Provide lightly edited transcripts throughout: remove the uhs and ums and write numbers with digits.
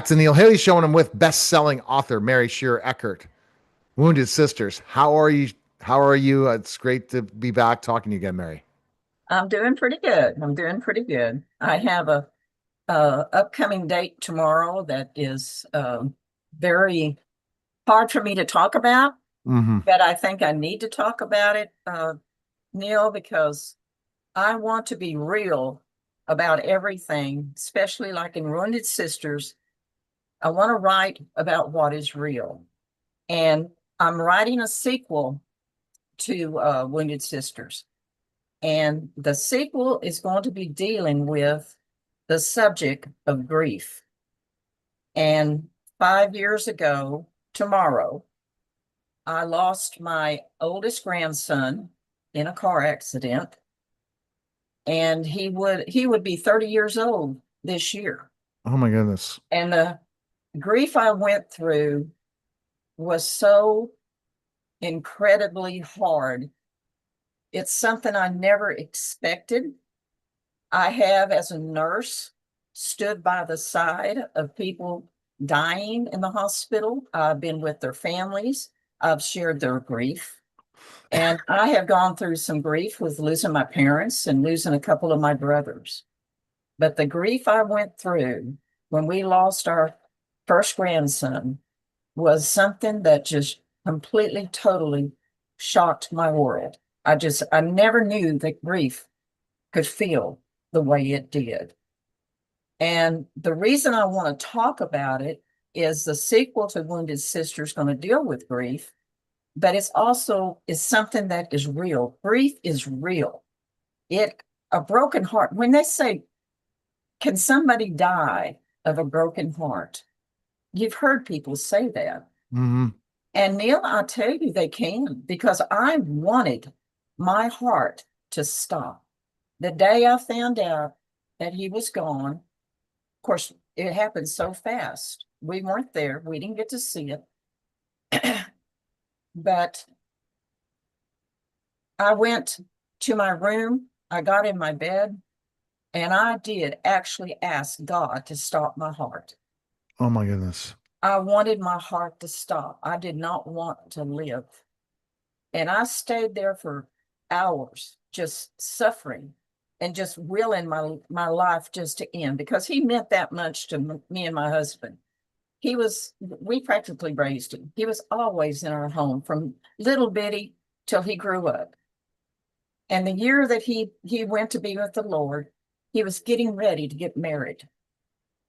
back to Neil Haley Show, and I'm with best-selling author Mary Shearer Eckert. Wounded Sisters. How are you? How are you? It's great to be back talking to you again, Mary. I'm doing pretty good. I'm doing pretty good. I have a upcoming date tomorrow that is very hard for me to talk about, Hmm. but I think I need to talk about it, Neil, because I want to be real about everything, especially like in Wounded Sisters. I want to write about what is real. And I'm writing a sequel to Wounded Sisters. And the sequel is going to be dealing with the subject of grief. And 5 years ago, tomorrow, I lost my oldest grandson in a car accident, and he would be 30 years old this year. Oh my goodness. And the grief I went through was so incredibly hard. It's something I never expected. I have, as a nurse, stood by the side of people dying in the hospital. I've been with their families. I've shared their grief. And I have gone through some grief with losing my parents and losing a couple of my brothers. But the grief I went through when we lost our first grandson was something that just completely, totally shocked my world. I never knew that grief could feel the way it did. And the reason I want to talk about it is the sequel to Wounded Sister is going to deal with grief, but it's also is something that is real. Grief is real. It a broken heart. When they say, can somebody die of a broken heart? You've heard people say that. Hmm. And Neil, I tell you, they can, because I wanted my heart to stop. The day I found out that he was gone, of course, it happened so fast. We weren't there. We didn't get to see it. But I went to my room. I got in my bed, and I did actually ask God to stop my heart. Oh my goodness. I wanted my heart to stop. I did not want to live. And I stayed there for hours, just suffering and just willing my life just to end, because he meant that much to me and my husband. We practically raised him. He was always in our home from little bitty till he grew up. And the year that he went to be with the Lord, he was getting ready to get married.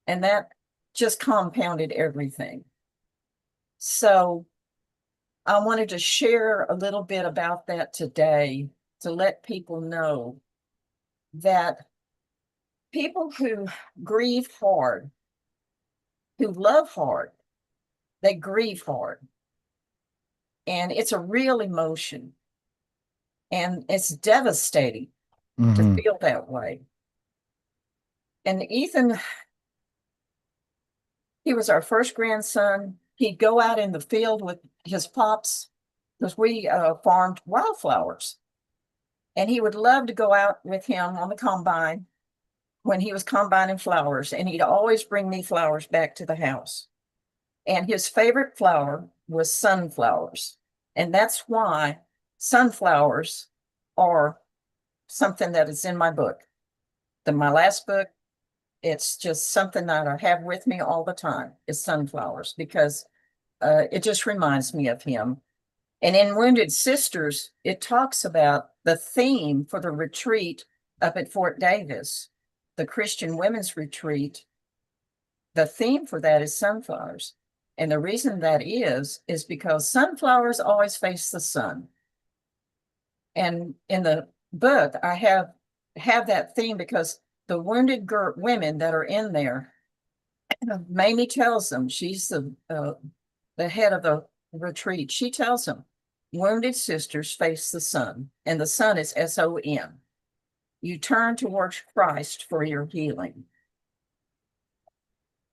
And that just compounded everything. So I wanted to share a little bit about that today to let people know that people who grieve hard, who love hard, they grieve hard. And it's a real emotion. And it's devastating to Hmm. feel that way. And Ethan, he was our first grandson. He'd go out in the field with his pops because we farmed wildflowers. And he would love to go out with him on the combine when he was combining flowers. And he'd always bring me flowers back to the house. And his favorite flower was sunflowers. And that's why sunflowers are something that is in my book. My last book, it's just something that I have with me all the time is sunflowers, because it just reminds me of him. And in Wounded Sisters, it talks about the theme for the retreat up at Fort Davis, the Christian Women's Retreat. The theme for that is sunflowers. And the reason that is because sunflowers always face the sun. And in the book, I have that theme because the wounded women that are in there, Mamie tells them, she's the head of the retreat. She tells them, wounded sisters face the sun, and the sun is SON. You turn towards Christ for your healing.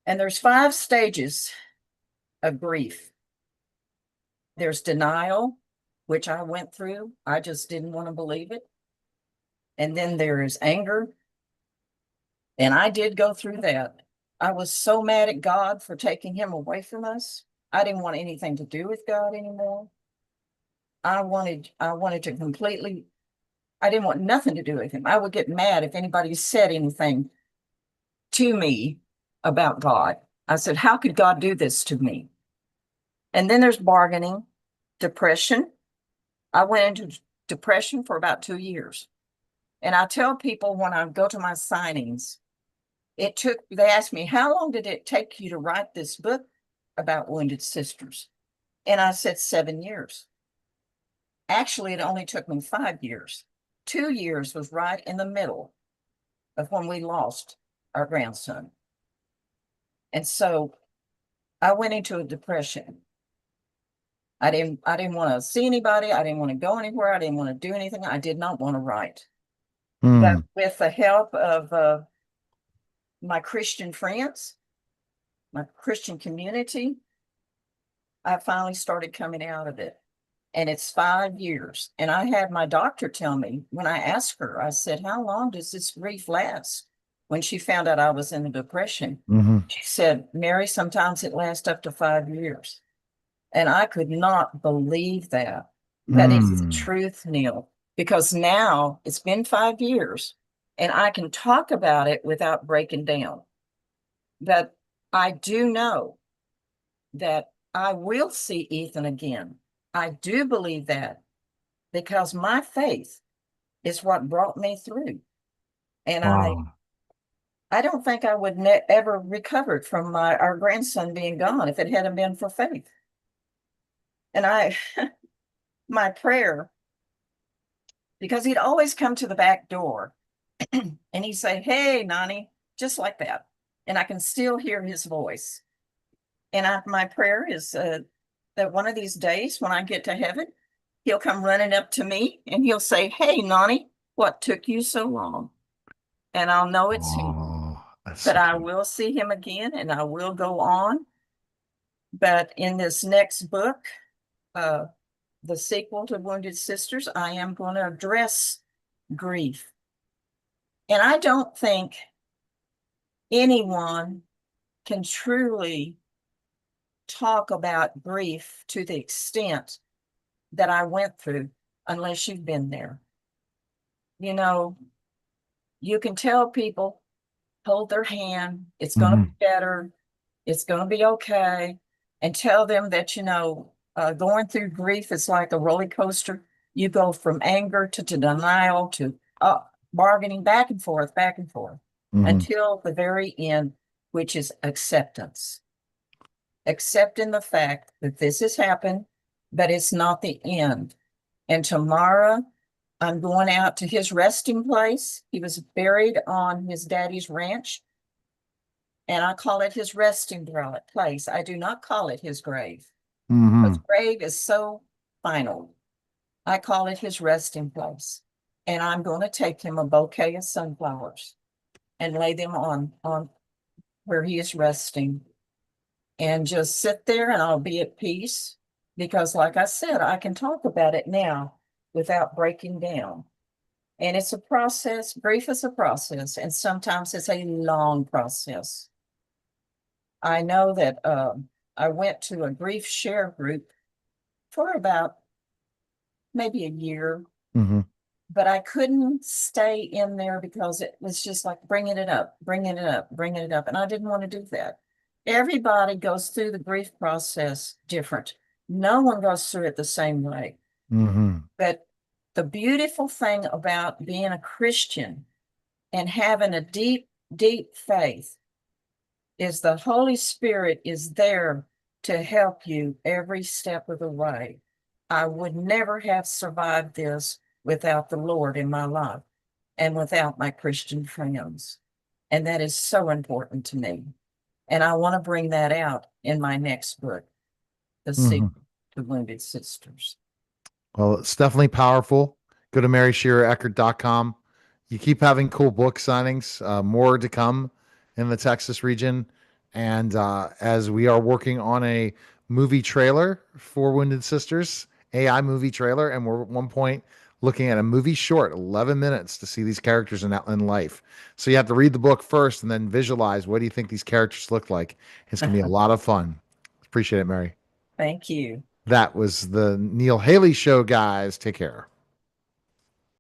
And there's 5 stages of grief. There's denial, which I went through. I just didn't want to believe it. And then there is anger. And I did go through that. I was so mad at God for taking him away from us. I didn't want anything to do with God anymore. I wanted to completely, I didn't want nothing to do with him. I would get mad if anybody said anything to me about God. I said, how could God do this to me? And then there's bargaining, depression. I went into depression for about 2 years. And I tell people when I go to my signings, they ask me, how long did it take you to write this book about wounded sisters? And I said, 7 years. Actually, it only took me 5 years. 2 years was right in the middle of when we lost our grandson. And so I went into a depression. I didn't want to see anybody. I didn't want to go anywhere. I didn't want to do anything. I did not want to write. But Hmm. with the help of my Christian friends, my Christian community, I finally started coming out of it. And it's 5 years. And I had my doctor tell me when I asked her, I said, how long does this grief last? When she found out I was in a depression, Hmm. she said, Mary, sometimes it lasts up to 5 years. And I could not believe that. That is the Hmm. truth, Neil, because now it's been 5 years and I can talk about it without breaking down. But I do know that I will see Ethan again. I do believe that because my faith is what brought me through. And Wow. I don't think I would ever recovered from our grandson being gone if it hadn't been for faith. And my prayer, because he'd always come to the back door and he'd say, hey, Nani, just like that. And I can still hear his voice. And my prayer is that one of these days when I get to heaven, he'll come running up to me and he'll say, hey, Nani, what took you so long? And I'll know it's him. Oh, that's But so I cute. will see him again and I will go on. But in this next book, uh, the sequel to Wounded Sisters, I am going to address grief. And I don't think anyone can truly talk about grief to the extent that I went through unless you've been there. You know, you can tell people, hold their hand, it's going to Hmm. be better, it's going to be okay, and tell them that, going through grief is like a roller coaster. You go from anger to denial to bargaining back and forth Hmm. until the very end, which is acceptance. Accepting the fact that this has happened, but it's not the end. And tomorrow, I'm going out to his resting place. He was buried on his daddy's ranch, and I call it his resting place. I do not call it his grave. His Hmm. grave is so final. I call it his resting place. And I'm going to take him a bouquet of sunflowers and lay them on where he is resting and just sit there and I'll be at peace because, like I said, I can talk about it now without breaking down. And it's a process. Grief is a process, and sometimes it's a long process. I know that I went to a grief share group for about maybe a year, Hmm. but I couldn't stay in there because it was just like bringing it up, bringing it up, bringing it up. And I didn't want to do that. Everybody goes through the grief process different. No one goes through it the same way. Hmm. But the beautiful thing about being a Christian and having a deep, deep faith is the Holy Spirit is there to help you every step of the way. I would never have survived this without the Lord in my life and without my Christian friends. And that is so important to me. And I want to bring that out in my next book, The Secret Hmm. to Wounded Sisters. Well, it's definitely powerful. Go to maryshearereckert.com. You keep having cool book signings, more to come in the Texas region. And as we are working on a movie trailer for Wounded Sisters, AI movie trailer, and we're at one point looking at a movie short, 11 minutes to see these characters in life. So you have to read the book first and then visualize what do you think these characters look like. It's going to be a lot of fun. Appreciate it, Mary. Thank you. That was the Neil Haley Show, guys. Take care.